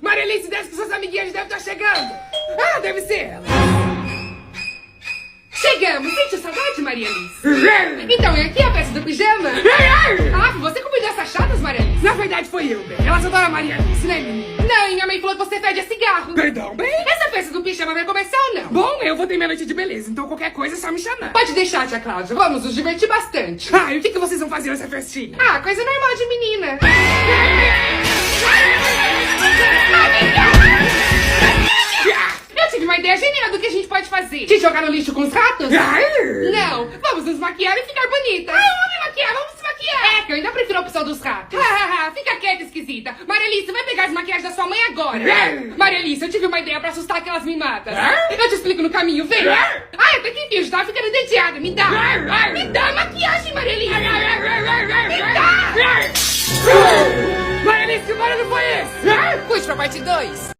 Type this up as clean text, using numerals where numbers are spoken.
Maria Alice, desce que suas amiguinhas devem estar chegando. Ah, deve ser ela. Chegamos! Sente saudade, Maria Alice? Então, e aqui a peça do pijama? Ah, você combinou essas chatas, Maria Alice? Na verdade foi eu, bem. Elas adoram a Maria Alice, né, menina? Não, e minha mãe falou que você fede a cigarro. Perdão, bem? Essa peça do pijama vai começar ou não? Bom, eu vou ter minha noite de beleza, então qualquer coisa é só me chamar. Pode deixar, tia Cláudia. Vamos nos divertir bastante. Ah, e o que vocês vão fazer nessa festinha? Ah, coisa normal de menina. Eu tive uma ideia genial do que a gente pode fazer. Te jogar no lixo com os ratos? Não, vamos nos maquiar e ficar bonita. Ah, eu vou me maquiar, vamos se maquiar. É, que eu ainda prefiro a opção dos ratos. Fica quieta, esquisita. Maria Alice, vai pegar as maquiagens da sua mãe agora. Maria Alice, eu tive uma ideia pra assustar aquelas mimadas. Eu te explico no caminho, vem. Ai, até que enfim, eu já tava ficando entediada. Me dá. Me dá a maquiagem, Maria Alice. Me dá. Maria Alice, que barulho foi esse? Cuide pra parte 2.